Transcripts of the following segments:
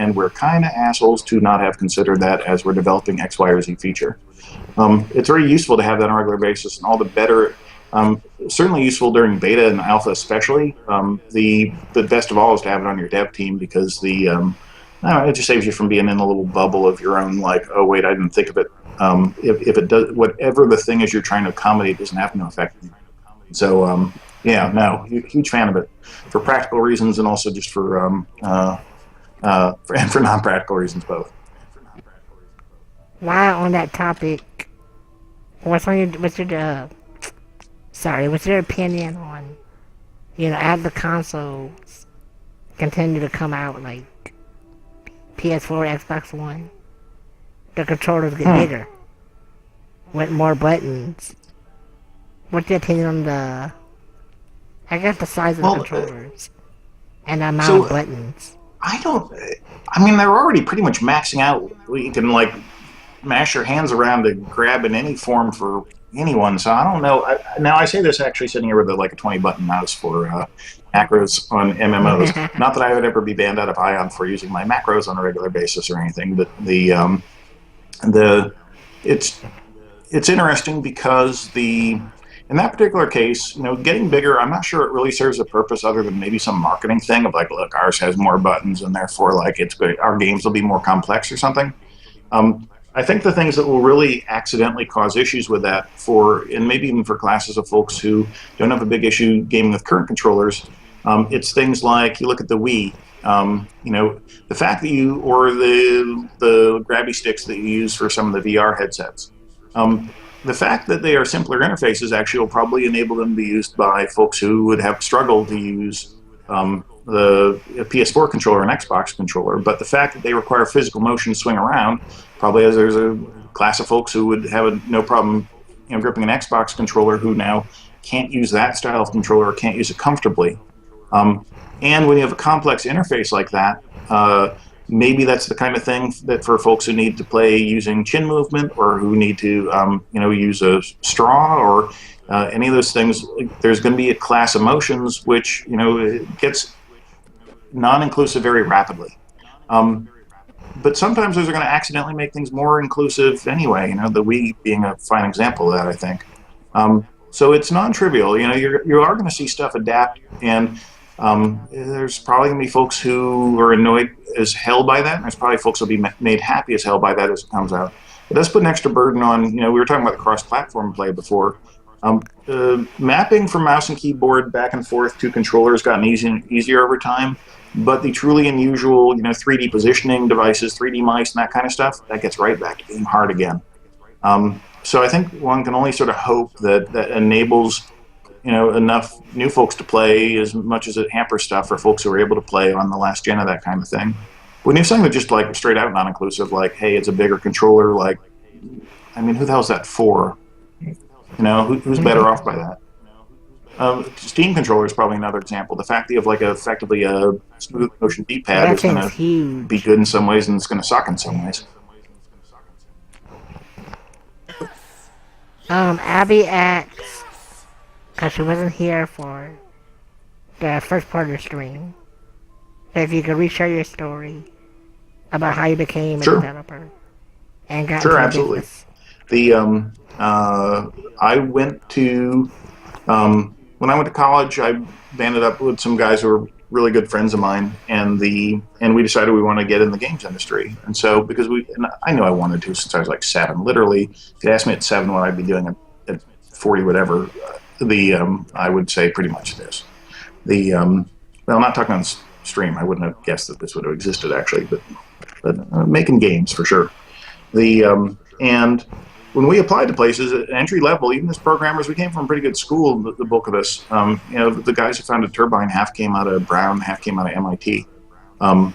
and we're kind of assholes to not have considered that as we're developing X, Y, or Z feature. It's very useful to have that on a regular basis, and all the better. Certainly useful during beta and alpha, especially. The best of all is to have it on your dev team because it just saves you from being in a little bubble of your own. Like, oh wait, I didn't think of it. If it does, whatever the thing is you're trying to accommodate doesn't have no effect. So yeah, no, huge fan of it for practical reasons and also just and for non-practical reasons both. While on that topic, what's your opinion on, as the consoles continue to come out, like PS4, Xbox One, the controllers get bigger with more buttons. What's your opinion on the size of the controllers and the amount of buttons? They're already pretty much maxing out. You can like mash your hands around to grab in any form for anyone, so I don't know. Now I say this actually sitting here with a 20-button mouse for macros on MMOs. Not that I would ever be banned out of Ion for using my macros on a regular basis or anything, but it's interesting because in that particular case, getting bigger, I'm not sure it really serves a purpose other than maybe some marketing thing of like, look, ours has more buttons and therefore our games will be more complex or something. I think the things that will really accidentally cause issues with that and maybe even for classes of folks who don't have a big issue gaming with current controllers, it's things like you look at the Wii, the fact that or the grabby sticks that you use for some of the VR headsets. The fact that they are simpler interfaces actually will probably enable them to be used by folks who would have struggled to use the PS4 controller and Xbox controller, but the fact that they require physical motion to swing around, probably as there's a class of folks who would have no problem gripping an Xbox controller who now can't use that style of controller or can't use it comfortably. And when you have a complex interface like that, maybe that's the kind of thing that for folks who need to play using chin movement or who need to use a straw or any of those things, there's going to be a class of motions which it gets non-inclusive very rapidly. But sometimes those are going to accidentally make things more inclusive anyway, the Wii being a fine example of that, I think. So it's non-trivial. You are going to see stuff adapt, and there's probably going to be folks who are annoyed as hell by that, and there's probably folks who will be made happy as hell by that as it comes out. It does put an extra burden on, we were talking about the cross-platform play before. Mapping from mouse and keyboard back and forth to controllers gotten easier over time, but the truly unusual, 3D positioning devices, 3D mice, and that kind of stuff, that gets right back to being hard again. So I think one can only sort of hope that enables, enough new folks to play as much as it hampers stuff for folks who are able to play on the last gen of that kind of thing. When you have something that's just like straight out non-inclusive, like, hey, it's a bigger controller, like, who the hell is that for? Who's better off by that? Steam controller is probably another example. The fact that you have effectively a smooth motion D-pad is going to be good in some ways and it's going to suck in some ways. Abby asks, because she wasn't here for the first part of the stream, if you could reshare your story about how you became a developer and got into absolutely. business. I went to when I went to college, I banded up with some guys who were really good friends of mine, and we decided we wanted to get in the games industry. And so, because I knew I wanted to since I was like 7. Literally, if you asked me at 7 what I'd be doing at 40, whatever, I would say pretty much this. Well, I'm not talking on stream. I wouldn't have guessed that this would have existed actually, but making games for sure. And when we applied to places at entry level, even as programmers, we came from a pretty good school, the bulk of us. The guys who founded Turbine, half came out of Brown, half came out of MIT. And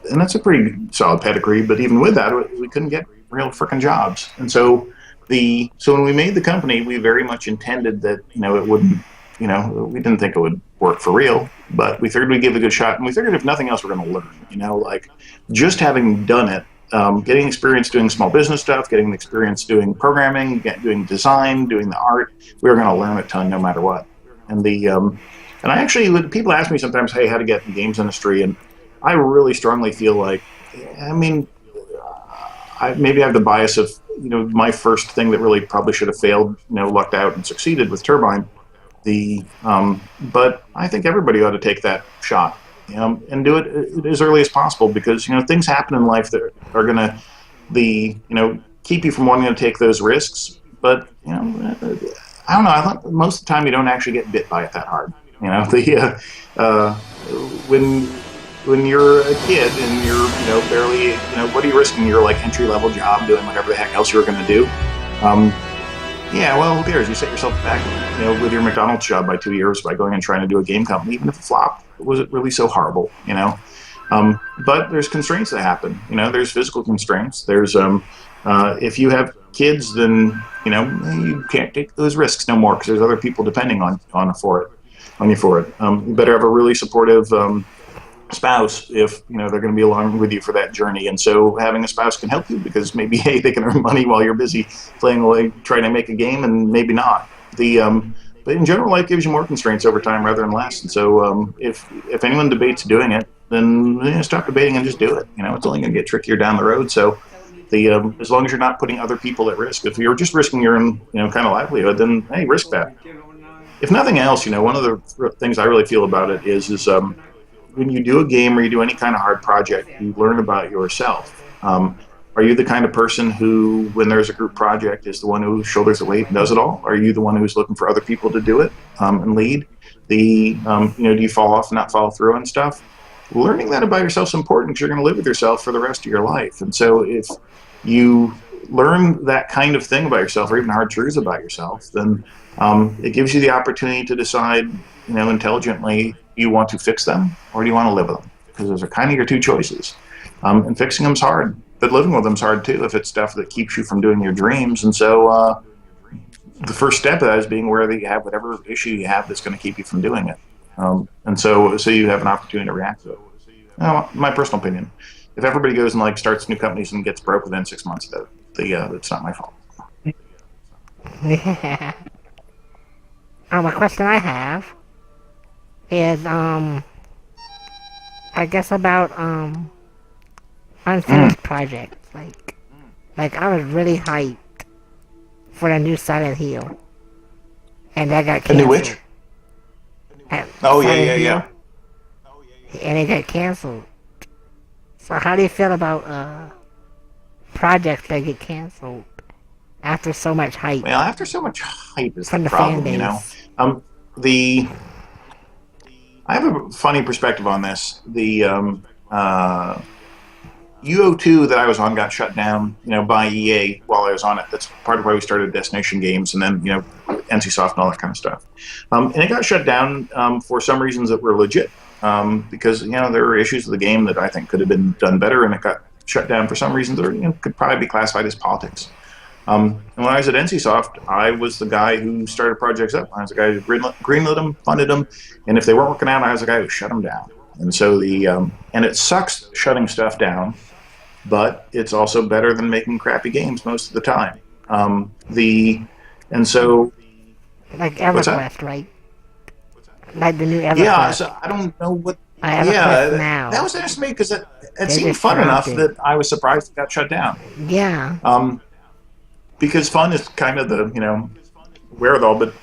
that's a pretty solid pedigree, but even with that, we couldn't get real frickin' jobs. And so when we made the company, we very much intended that, it wouldn't, we didn't think it would work for real, but we figured we'd give it a good shot. And we figured if nothing else, we're going to learn, just having done it, getting experience doing small business stuff, getting experience doing programming, doing design, doing the art, we were going to learn a ton no matter what. And I actually, people ask me sometimes, hey, how to get in the games industry, and I really strongly feel like, I mean, I maybe I have the bias of, my first thing that really probably should have failed, lucked out and succeeded with Turbine. But I think everybody ought to take that shot, and do it as early as possible, because things happen in life that are going to keep you from wanting to take those risks. But I don't know. I think most of the time you don't actually get bit by it that hard. When you're a kid and you're barely what are you risking? Your like entry level job doing whatever the heck else you were going to do. Um, yeah, well, who cares? You set yourself back, with your McDonald's job by 2 years by going and trying to do a game company, even if it flopped. Was it really so horrible? But there's constraints that happen. There's physical constraints. There's if you have kids, then you can't take those risks no more because there's other people depending on you for it. You better have a really supportive spouse if they're going to be along with you for that journey. And so having a spouse can help you, because maybe hey, they can earn money while you're busy playing away trying to make a game, and maybe not. But in general, life gives you more constraints over time rather than less. And so if anyone debates doing it, then stop debating and just do it. It's only going to get trickier down the road. So as long as you're not putting other people at risk, if you're just risking your own kind of livelihood, then hey, risk that. If nothing else, one of the things I really feel about it is when you do a game or you do any kind of hard project, you learn about yourself. Are you the kind of person who, when there's a group project, is the one who shoulders the weight and does it all? Are you the one who's looking for other people to do it and lead? Do you fall off and not follow through on stuff? Learning that about yourself is important, because you're going to live with yourself for the rest of your life. And so if you learn that kind of thing about yourself, or even hard truths about yourself, then it gives you the opportunity to decide, intelligently, do you want to fix them or do you want to live with them? Because those are kind of your two choices. And fixing them's hard, but living with them's hard too if it's stuff that keeps you from doing your dreams. And so the first step of that is being aware that you have whatever issue you have that's going to keep you from doing it. And so you have an opportunity to react to it. My personal opinion, if everybody goes and starts new companies and gets broke within 6 months, it's not my fault. Yeah. A question I have is I guess about unfinished projects. Like I was really hyped for the new Silent Hill, and that got canceled. The new which? Oh yeah. And it got canceled. So how do you feel about projects that get canceled after so much hype? Well, after so much hype is from the the problem, fan base. I have a funny perspective on this. The UO2 that I was on got shut down, by EA while I was on it. That's part of why we started Destination Games, and then, NCSoft and all that kind of stuff. And it got shut down for some reasons that were legit, because, there were issues with the game that I think could have been done better, and it got shut down for some reasons that could probably be classified as politics. And when I was at NCSoft, I was the guy who started projects up. I was the guy who greenlit them, funded them, and if they weren't working out, I was the guy who shut them down. And so and it sucks shutting stuff down, but it's also better than making crappy games most of the time. And so like EverQuest, right? Like the new EverQuest. Yeah, so I don't know what. Now. That was interesting to me because it seemed fun enough that I was surprised it got shut down. Yeah. Because fun is kind of the wherewithal, but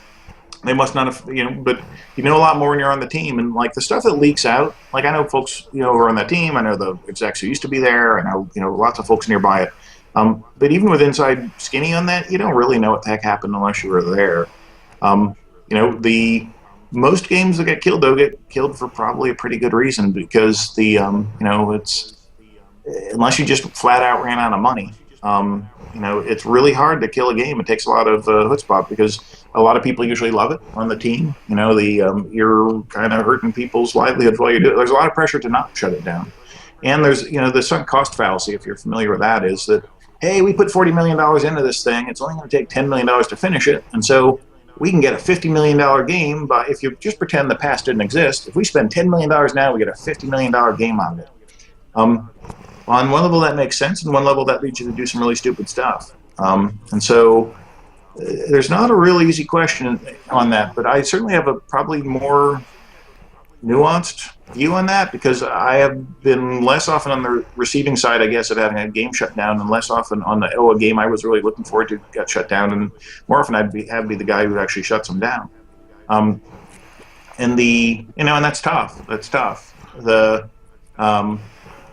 they must not have but a lot more when you're on the team, and the stuff that leaks out. I know folks who are on that team. I know the execs who used to be there. I know lots of folks nearby it. But even with inside skinny on that, you don't really know what the heck happened unless you were there. The most games that get killed though get killed for probably a pretty good reason, because it's unless you just flat out ran out of money. It's really hard to kill a game. It takes a lot of chutzpah, because a lot of people usually love it on the team. You're kind of hurting people's livelihoods while you do it. There's a lot of pressure to not shut it down. And there's, the sunk cost fallacy, if you're familiar with that, is that, hey, we put $40 million into this thing. It's only going to take $10 million to finish it. And so we can get a $50 million game, but if you just pretend the past didn't exist, if we spend $10 million now, we get a $50 million game out of it. On one level, that makes sense, and one level, that leads you to do some really stupid stuff. And so there's not a real easy question on that, but I certainly have a probably more nuanced view on that because I have been less often on the receiving side, I guess, of having a game shut down, and less often on the a game I was really looking forward to got shut down, and more often I'd be the guy who actually shuts them down. Um, and and that's tough. That's tough. Um,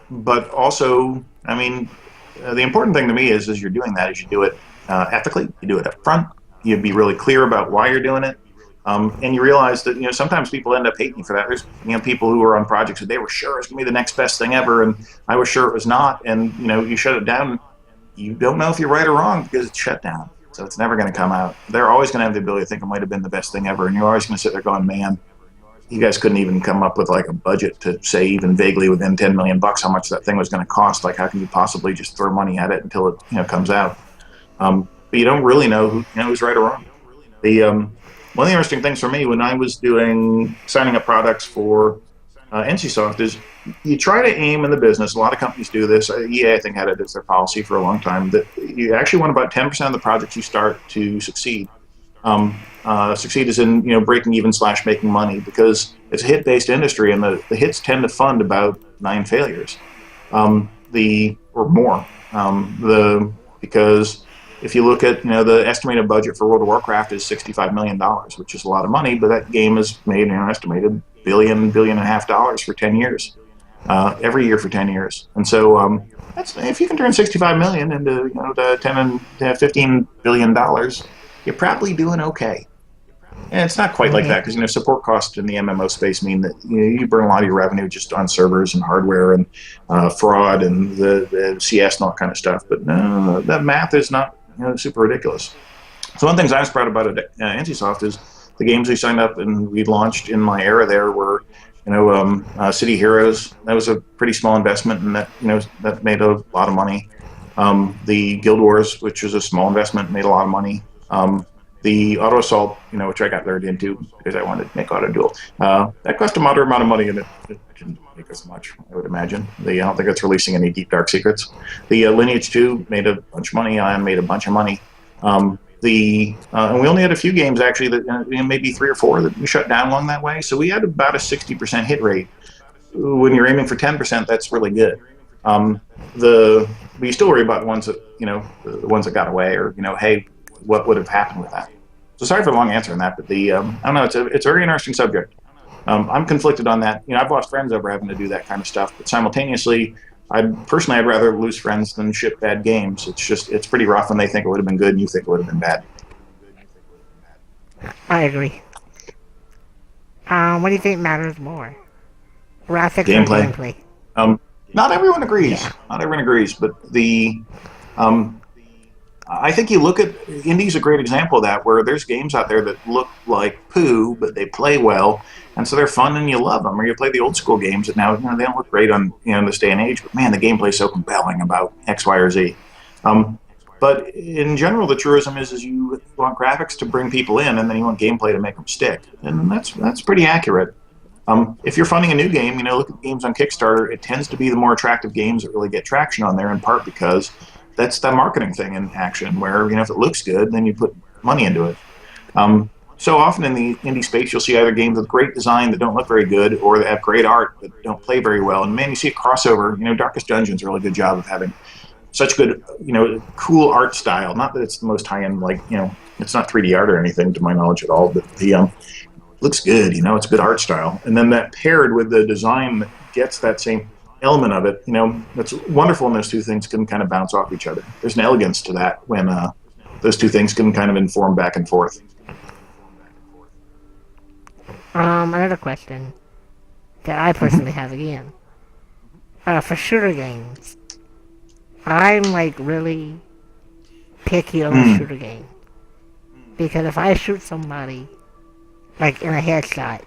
but also, I mean, the important thing to me is you're doing that is you do it ethically, you do it up front, you be really clear about why you're doing it, and you realize that sometimes people end up hating you for that. There's people who are on projects that they were sure it's going to be the next best thing ever, and I was sure it was not, and you shut it down. You don't know if you're right or wrong because it's shut down, so it's never going to come out. They're always going to have the ability to think it might have been the best thing ever, and you're always going to sit there going, man, you guys couldn't even come up with like a budget to say even vaguely within 10 million bucks how much that thing was going to cost. Like, how can you possibly just throw money at it until it comes out? But you don't really know who's right or wrong. The One of the interesting things for me when I was signing up products for NCSoft is you try to aim in the business. A lot of companies do this. EA, I think, had it as their policy for a long time that you actually want about 10% of the projects you start to succeed. Succeed is in breaking even / making money because it's a hit-based industry, and the hits tend to fund about 9 failures, the or more. Because if you look at the estimated budget for World of Warcraft is $65 million, which is a lot of money, but that game has made an estimated billion and a half dollars for 10 years, every year for 10 years, and so that's if you can turn 65 million into to 10 and 15 billion dollars, you're probably doing okay. And it's not quite like that because support costs in the MMO space mean that you burn a lot of your revenue just on servers and hardware and fraud and the CS and all that kind of stuff. But no, that math is not super ridiculous. So one of the things I was proud about at NCSoft is the games we signed up and we launched in my era there were City Heroes. That was a pretty small investment, and that made a lot of money. The Guild Wars, which was a small investment, made a lot of money. The Auto Assault, which I got lured into because I wanted to make Auto Duel, that cost a moderate amount of money, and it didn't make us much, I would imagine. I don't think it's releasing any deep, dark secrets. The Lineage 2 made a bunch of money. Ion made a bunch of money. And we only had a few games, actually, that maybe 3 or 4 that we shut down along that way. So we had about a 60% hit rate. When you're aiming for 10%, that's really good. But you still worry about the ones that, the ones that got away, or, hey, what would have happened with that? So sorry for the long answer on that, but I don't know, it's a very interesting subject. I'm conflicted on that. I've lost friends over having to do that kind of stuff, but simultaneously, I'd rather lose friends than ship bad games. It's pretty rough when they think it would have been good and you think it would have been bad. I agree. What do you think matters more? Graphics Gameplay. or gameplay? Not everyone agrees. Yeah. Not everyone agrees, but I think you look at Indie's a great example of that, where there's games out there that look like poo, but they play well, and so they're fun and you love them. Or you play the old school games that now they don't look great on this day and age, but man, the gameplay's so compelling about X, Y, or Z. But in general, the truism is you want graphics to bring people in, and then you want gameplay to make them stick, and that's pretty accurate. If you're funding a new game, look at games on Kickstarter. It tends to be the more attractive games that really get traction on there, in part because that's the marketing thing in action, where if it looks good, then you put money into it. So often in the indie space, you'll see either games with great design that don't look very good, or that have great art but don't play very well. And man, you see a crossover. Darkest Dungeon's a really good job of having such good, cool art style. Not that it's the most high-end, it's not 3D art or anything to my knowledge at all, but the looks good. It's a good art style. And then that paired with the design that gets that same element of it, that's wonderful, and those two things can kind of bounce off each other. There's an elegance to that when those two things can kind of inform back and forth. Another question that I personally have again. For shooter games, I'm really picky on a shooter game. Because if I shoot somebody, in a headshot,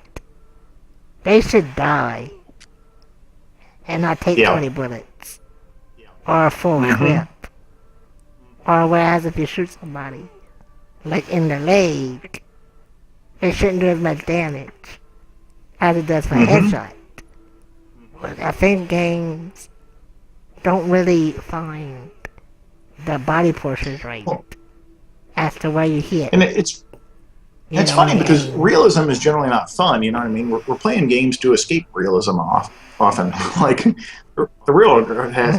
they should die and not take 20 bullets or a full clip. Or whereas if you shoot somebody in the leg, it shouldn't do as much damage as it does for a headshot. But I think games don't really find the body portions right as to where you hit. And You It's know, funny because and realism is generally not fun. You know what I mean? We're playing games to escape realism often. Like the real world has